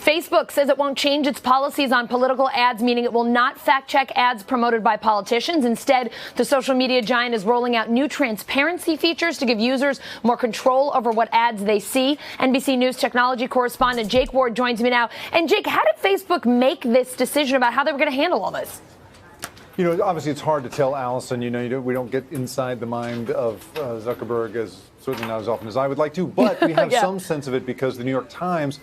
Facebook says it won't change its policies on political ads, meaning it will not fact-check ads promoted by politicians. Instead, the social media giant is rolling out new transparency features to give users more control over what ads they see. NBC News technology correspondent Jake Ward joins me now. And Jake, how did Facebook make this decision about how they were going to handle all this? You know, obviously it's hard to tell, Allison. You know, we don't get inside the mind of Zuckerberg, as certainly not as often as I would like to, but we have some sense of it because the New York Times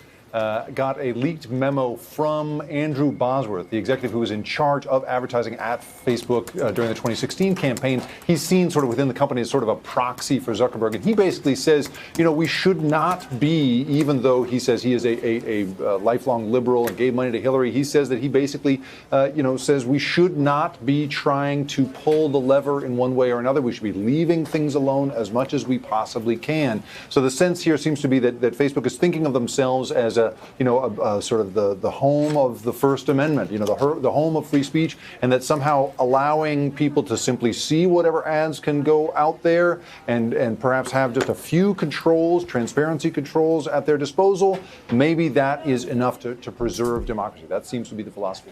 got a leaked memo from Andrew Bosworth, the executive who was in charge of advertising at Facebook during the 2016 campaign. He's seen sort of within the company as sort of a proxy for Zuckerberg. And he basically says, you know, we should not be, even though he says he is a lifelong liberal and gave money to Hillary, he says that he basically, says we should not be trying to pull the lever in one way or another. We should be leaving things alone as much as we possibly can. So the sense here seems to be that Facebook is thinking of themselves as sort of the home of the First Amendment, you know, the home of free speech, and that somehow allowing people to simply see whatever ads can go out there and perhaps have just a few controls, transparency controls at their disposal, maybe that is enough to preserve democracy. That seems to be the philosophy.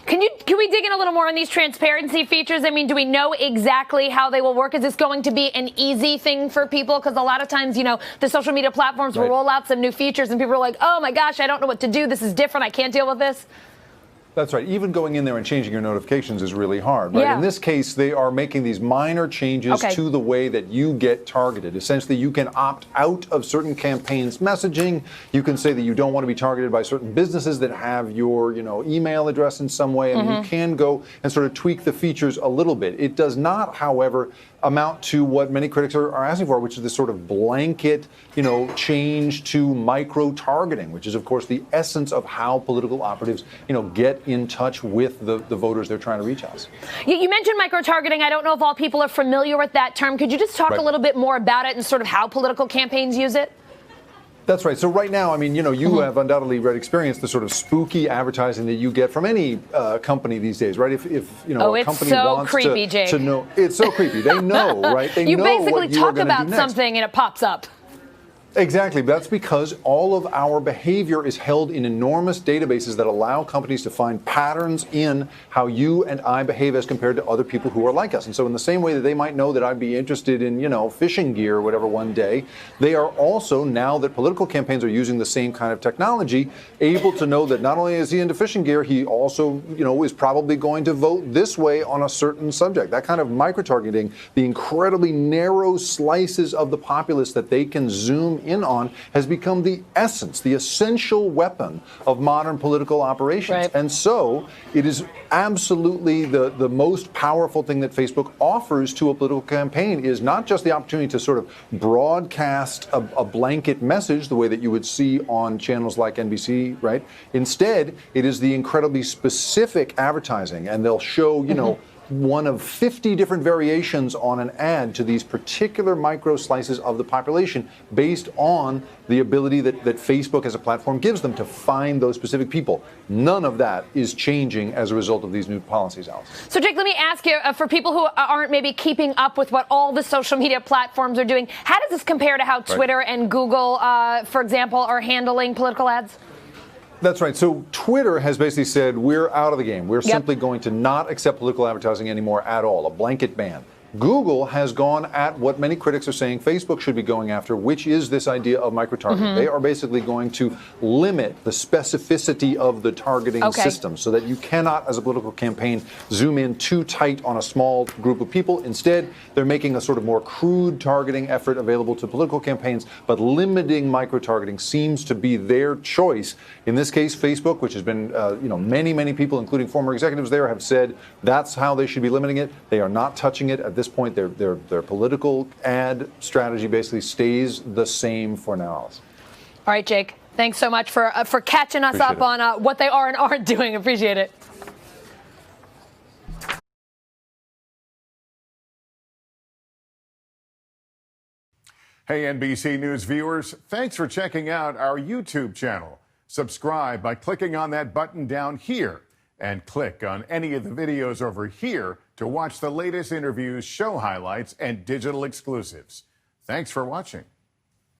Can we dig in a little more on these transparency features? I mean, do we know exactly how they will work? Is this going to be an easy thing for people? Because a lot of times, you know, the social media platforms will roll out some new features and people are like, oh my gosh, I don't know what to do. This is different. I can't deal with this. That's right. Even going in there and changing your notifications is really hard, right? Yeah. In this case, they are making these minor changes to the way that you get targeted. Essentially, you can opt out of certain campaigns' messaging. You can say that you don't want to be targeted by certain businesses that have your, email address in some way, and you can go and sort of tweak the features a little bit. It does not, however, amount to what many critics are asking for, which is this sort of blanket, change to micro-targeting, which is, of course, the essence of how political operatives, get in touch with the voters they're trying to reach us. You mentioned micro-targeting. I don't know if all people are familiar with that term. Could you just talk a little bit more about it and sort of how political campaigns use it? That's right. So right now, I mean, you have undoubtedly experienced the sort of spooky advertising that you get from any company these days, right? If a company wants creepy, Jake. to know, it's so creepy. They know, right? They you know basically what you talk are about do next. something and it pops up. Exactly. That's because all of our behavior is held in enormous databases that allow companies to find patterns in how you and I behave as compared to other people who are like us. And so in the same way that they might know that I'd be interested in, fishing gear or whatever one day, they are also, now that political campaigns are using the same kind of technology, able to know that not only is he into fishing gear, he also, is probably going to vote this way on a certain subject. That kind of micro-targeting, the incredibly narrow slices of the populace that they can zoom in on, has become the essence, the essential weapon of modern political operations. Right. And so it is absolutely the most powerful thing that Facebook offers to a political campaign is not just the opportunity to sort of broadcast a blanket message the way that you would see on channels like NBC, right? Instead, it is the incredibly specific advertising, and they'll show, one of 50 different variations on an ad to these particular micro slices of the population based on the ability that Facebook as a platform gives them to find those specific people. None of that is changing as a result of these new policies, Alice. So, Jake, let me ask you, for people who aren't maybe keeping up with what all the social media platforms are doing, how does this compare to how Twitter and Google, for example, are handling political ads? That's right. So Twitter has basically said we're out of the game. We're simply going to not accept political advertising anymore at all, a blanket ban. Google has gone at what many critics are saying Facebook should be going after, which is this idea of micro-targeting. They are basically going to limit the specificity of the targeting system so that you cannot, as a political campaign, zoom in too tight on a small group of people. Instead, they're making a sort of more crude targeting effort available to political campaigns, but limiting micro-targeting seems to be their choice. In this case, Facebook, which has been, many people, including former executives there, have said that's how they should be limiting it. They are not touching it at this point. Their political ad strategy basically stays the same for now. All right, Jake. Thanks so much for catching us up on what they are and aren't doing. Appreciate it. Hey, NBC News viewers, thanks for checking out our YouTube channel. Subscribe by clicking on that button down here and click on any of the videos over here to watch the latest interviews, show highlights, and digital exclusives. Thanks for watching.